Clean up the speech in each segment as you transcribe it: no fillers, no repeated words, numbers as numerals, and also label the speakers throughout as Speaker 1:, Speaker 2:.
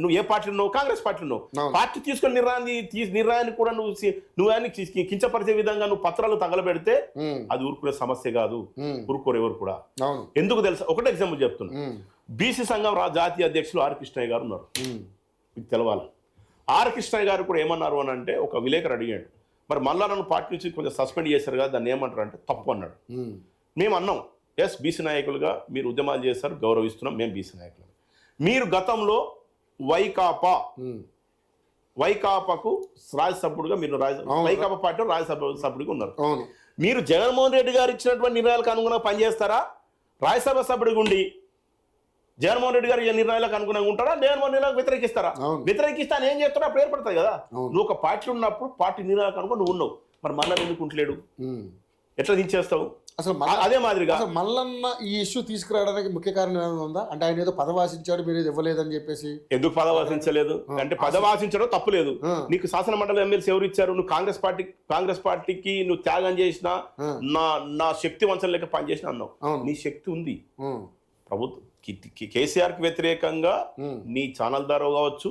Speaker 1: నువ్వు ఏ పార్టీలో ఉన్నావు? కాంగ్రెస్ పార్టీలో ఉన్నావు. పార్టీ తీసుకుని నిర్ణయాన్ని కూడా నువ్వు ఆయన కించపరిచే విధంగా నువ్వు పత్రాలు తగలబెడితే అది ఊరుకునే సమస్య కాదు. ఊరుకోరు ఎవరు కూడా. ఎందుకు తెలుసా? ఒకటే ఎగ్జాంపుల్ చెప్తున్నా. బీసీ సంఘం జాతీయ అధ్యక్షులు ఆర్ కృష్ణయ్య గారు ఉన్నారు. మీకు తెలవాలి. ఆర్ కృష్ణయ్య గారు కూడా ఏమన్నారు అని అంటే, ఒక విలేకరు అడిగాడు, మరి మళ్ళా నన్ను పార్టీ నుంచి కొంచెం సస్పెండ్ చేశారు కదా, దాన్ని ఏమంటారు అంటే తప్పు అన్నాడు. మేము అన్నాం, ఎస్ బీసీ నాయకులుగా మీరు ఉద్యమాలు చేస్తారు, గౌరవిస్తున్నాం, మేము బీసీ నాయకులు. మీరు గతంలో వైకాపాకు రాజ్యసభ్యుడిగా మీరు వైకాపా పార్టీలో రాజ్యసభ సభ్యుడిగా ఉన్నారు. మీరు జగన్మోహన్ రెడ్డి గారు ఇచ్చినటువంటి నిర్ణయాలకు అనుగుణంగా పనిచేస్తారా? రాజ్యసభ సభ్యుడిగా ఉండి జగన్మోహన్ రెడ్డి గారు ఈ నిర్ణయాలకు అనుగుణంగా ఉంటారా? జగన్మోహన్ నిర్ణయాలకు వ్యతిరేకిస్తారా? వ్యతిరేకిస్తా ఏం చేస్తారా? అప్పుడు ఏర్పడతాయి కదా. నువ్వు ఒక పార్టీ ఉన్నప్పుడు పార్టీ నిర్ణయాలకు అనుకుని నువ్వు ఉన్నావు, మరి మళ్ళీ ఎందుకు ఉంటలేడు? ఎట్లా దించేస్తావు?
Speaker 2: అసలు
Speaker 1: అదే మాదిరిగా
Speaker 2: మల్లన్న ఈ ఇష్యూ తీసుకురావడానికి ముఖ్య కారణం ఏమైనా ఉందా? అంటే ఆయన ఏదో పదవాసించాడు, మీరు ఏదో ఇవ్వలేదని చెప్పేసి.
Speaker 1: ఎందుకు పదవాసించలేదు అంటే, పదవాసించడం తప్పులేదు. నీకు శాసన మండలి ఎమ్మెల్సీ ఎవరు ఇచ్చారు? నువ్వు కాంగ్రెస్ పార్టీకి నువ్వు త్యాగం చేసినా, నా శక్తి వంచన లేక పనిచేసిన అన్నావు. నీ శక్తి ఉంది. ప్రభుత్వం కేసీఆర్ కి వ్యతిరేకంగా నీ ఛానల్ ద్వారా కావచ్చు,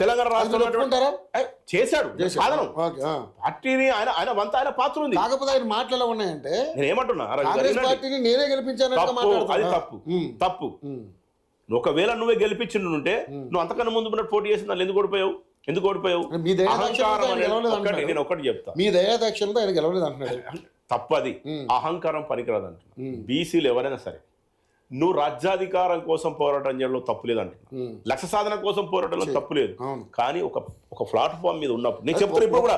Speaker 1: తెలంగాణ రాష్ట్రంలో చేశాడు సాధనం. పార్టీని ఆయన వంత ఆయన పాత్ర ఉంది.
Speaker 2: కాకపోతే ఆయన మాటలు ఉన్నాయంటే,
Speaker 1: నేను ఏమంటున్నా,
Speaker 2: నేనే గెలిపించాను.
Speaker 1: అది తప్పు. ఒకవేళ నువ్వే గెలిపించిండుంటే నువ్వు అంతకన్నా ముందు పోటీ చేసి నన్ను ఎందుకు ఓడిపోయావు? నేను ఒకటి చెప్తా,
Speaker 2: మీ దయాదక్షిణతో ఆయన గెలవలేదు అంటున్నాడు.
Speaker 1: తప్పది. అహంకారం పనికిరాదు అంటున్నా. బీసీలు ఎవరైనా సరే, నువ్వు రాజ్యాధికారం కోసం పోరాటం చేయడంలో తప్పు లేదు అంటున్నా, లక్ష్య సాధన కోసం పోరాటంలో తప్పు లేదు. కానీ ఒక ప్లాట్ఫామ్ మీద ఉన్నప్పుడు నేను చెప్తాను. ఇప్పుడు కూడా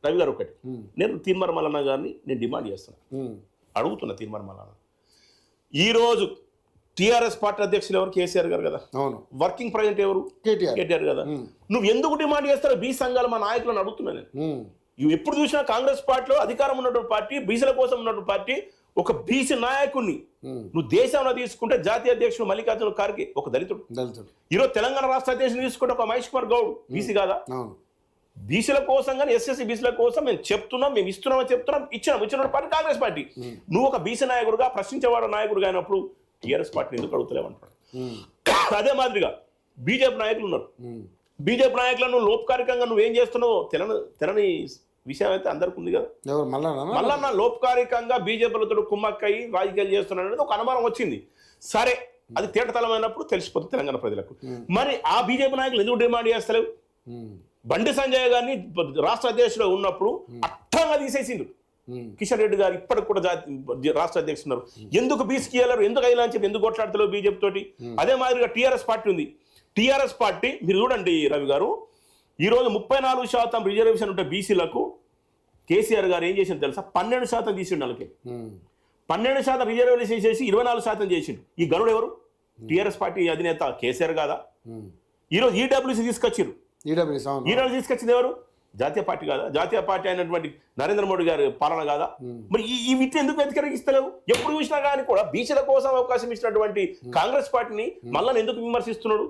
Speaker 1: రవి గారు ఒకటి నేను తీర్మార్ మల్లన్న గారిని నేను డిమాండ్ చేస్తున్నా, అడుగుతున్నా. తీర్మార్ మల్లన్న ఈ రోజు టిఆర్ఎస్ పార్టీ అధ్యక్షులు ఎవరు? కేసీఆర్ గారు కదా. వర్కింగ్ ప్రెసిడెంట్ ఎవరు? కేటీఆర్ కదా. నువ్వు ఎందుకు డిమాండ్ చేస్తారో బీ సంఘాలు మా నాయకులను అడుగుతున్నా నేను. ఎప్పుడు చూసినా కాంగ్రెస్ పార్టీలో అధికారం ఉన్నటువంటి పార్టీ, బీసీల కోసం ఉన్నటువంటి పార్టీ, ఒక బీసీ నాయకుడిని నువ్వు దేశంలో తీసుకుంటే జాతీయ అధ్యక్షుడు మల్లికార్జున ఖార్గే ఒక దళితుడు. ఈరోజు తెలంగాణ రాష్ట్ర అధ్యక్షుడు తీసుకుంటే ఒక మహేష్ కుమార్ గౌడ్ బీసీ కాదా? బీసీల కోసం కానీ ఎస్ఎస్సీ బీసీల కోసం మేము చెప్తున్నాం, మేము ఇస్తున్నామని చెప్తున్నాం, ఇచ్చిన పార్టీ కాంగ్రెస్ పార్టీ. నువ్వు ఒక బీసీ నాయకుడుగా, ప్రశ్నించేవాడు నాయకుడుగా అయినప్పుడు టీఆర్ఎస్ పార్టీని ఎందుకు అడుగుతలేమంటాడు? అదే మాదిరిగా బీజేపీ నాయకులు ఉన్నారు. బీజేపీ నాయకులను లోపకారికంగా నువ్వేం చేస్తున్నావు తెలని విషయం అయితే అందరికి ఉంది కదా. మళ్ళా లోపకారికంగా బీజేపీలతో కుమ్మక్కయి రాజకీయాలు చేస్తున్నాడు అనేది ఒక అనుమానం వచ్చింది. సరే, అది తేటతలమైనప్పుడు తెలిసిపోతుంది తెలంగాణ ప్రజలకు. మరి ఆ బీజేపీ నాయకులు ఎందుకు డిమాండ్ చేస్తలేవు? బండి సంజయ్ గారిని రాష్ట్ర అధ్యక్షుడు ఉన్నప్పుడు అట్టంగా తీసేసిండు. కిషన్ రెడ్డి గారు ఇప్పటికి కూడా రాష్ట్ర అధ్యక్షుడు ఉన్నారు. ఎందుకు బీసీకి వెళ్ళరు? ఎందుకు అయినా అని చెప్పి ఎందుకు కొట్లాడతలేవు బీజేపీ తోటి? అదే మాదిరిగా టీఆర్ఎస్ పార్టీ ఉంది. టీఆర్ఎస్ పార్టీ మీరు చూడండి రవి గారు, ఈరోజు 34% రిజర్వేషన్ ఉంటే బీసీలకు కేసీఆర్ గారు ఏం చేసిండు తెలుసా? 12% తీసిండు. వాళ్ళకి 12% రిజర్వేషన్ చేసి 24% చేసిండు. ఈ గనుడు ఎవరు? టీఆర్ఎస్ పార్టీ అధినేత కేసీఆర్ కాదా? ఈరోజు ఈడబ్ల్యూసీ తీసుకొచ్చారు. ఈడబ్ల్యూసీ తీసుకొచ్చింది ఎవరు? జాతీయ పార్టీ కాదా? జాతీయ పార్టీ అయినటువంటి నరేంద్ర మోడీ గారి పాలన కాదా? మరి ఈ వీటిని ఎందుకు వ్యతిరేకిస్తలేవు? ఎప్పుడు చూసినా కానీ కూడా బీసీల కోసం అవకాశం ఇచ్చినటువంటి కాంగ్రెస్ పార్టీని మళ్ళీ ఎందుకు విమర్శిస్తున్నాడు?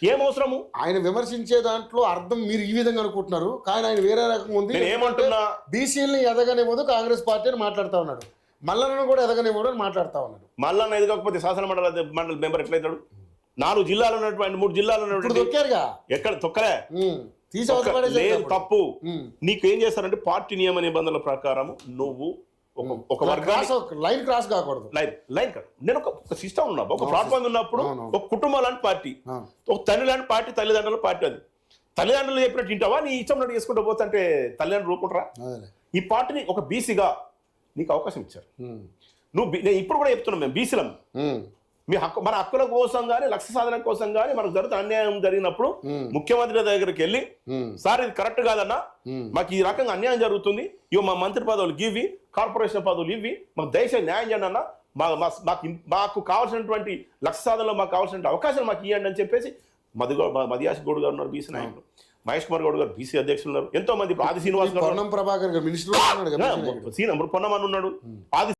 Speaker 1: ఏం అవసరము?
Speaker 2: ఆయన విమర్శించే దాంట్లో అర్థం మీరు ఈ విధంగా అనుకుంటున్నారు, కానీ ఆయన వేరే రకం ఉంది.
Speaker 1: ఏమంటున్నా,
Speaker 2: బీసీలని ఎదగనివ్వదు కాంగ్రెస్ పార్టీ అని మాట్లాడుతూ ఉన్నాడు. మల్లన్నను కూడా ఎదగనివ్వడు అని మాట్లాడుతూ ఉన్నాడు.
Speaker 1: మల్లన్న ఎదగకపోతే శాసన మండలి మెంబర్ ఎట్లయితాడు? 4 జిల్లాలు ఉన్నటువంటి 3 జిల్లాలు ఉన్నటువంటి ఎక్కడ తొక్కలే లేదు. తప్పు. నీకేం చేస్తారంటే పార్టీ నియమ నిబంధనల ప్రకారం నువ్వు ఒక
Speaker 2: లైన్ క్రాస్ కాకూడదు.
Speaker 1: లైన్ కాదు. నేను ఒక సిస్టమ్ ఉన్నా, ఒక ప్లాట్ఫామ్ ఉన్నప్పుడు ఒక కుటుంబం లాంటి పార్టీ, ఒక తల్లి లాంటి పార్టీ, తల్లిదండ్రుల పార్టీ. అది తల్లిదండ్రులు చెప్పినట్టు వింటావా? నీ ఇష్టం నట్టు చేసుకుంటూ పోతే అంటే తల్లిదండ్రులు ఊరుకుంటారా? ఈ పార్టీని ఒక బీసీగా నీకు అవకాశం ఇచ్చారు. నేను ఇప్పుడు కూడా చెప్తున్నాం, మేము బీసీలం. మన హక్కుల కోసం కానీ లక్ష్య సాధన కోసం కానీ మనకు జరుగుతున్న అన్యాయం జరిగినప్పుడు ముఖ్యమంత్రి దగ్గరికి వెళ్ళి, సార్ ఇది కరెక్ట్ కాదన్నా, మాకు ఈ రకంగా అన్యాయం జరుగుతుంది, ఇవి మా మంత్రి పదవులు ఇవ్వి, కార్పొరేషన్ పదవులు ఇవ్వి, మాకు దయచేసి న్యాయం చేయండి అన్న, మాకు కావాల్సినటువంటి లక్ష్య సాధనలో మాకు కావాల్సిన అవకాశాలు మాకు ఇవ్వండి అని చెప్పేసి మదియాసి గౌడ్ గారు ఉన్నారు, బీసీ నాయకులు. మహేష్ కుమార్ గౌడ్ గారు బీసీ అధ్యక్షులు ఉన్నారు. ఎంతో మంది. ఆది శ్రీనివాస్ గారు,
Speaker 2: పొన్నం ప్రభాకర్ గారు మినిస్టర్,
Speaker 1: పొన్నమని ఉన్నాడు. ఆది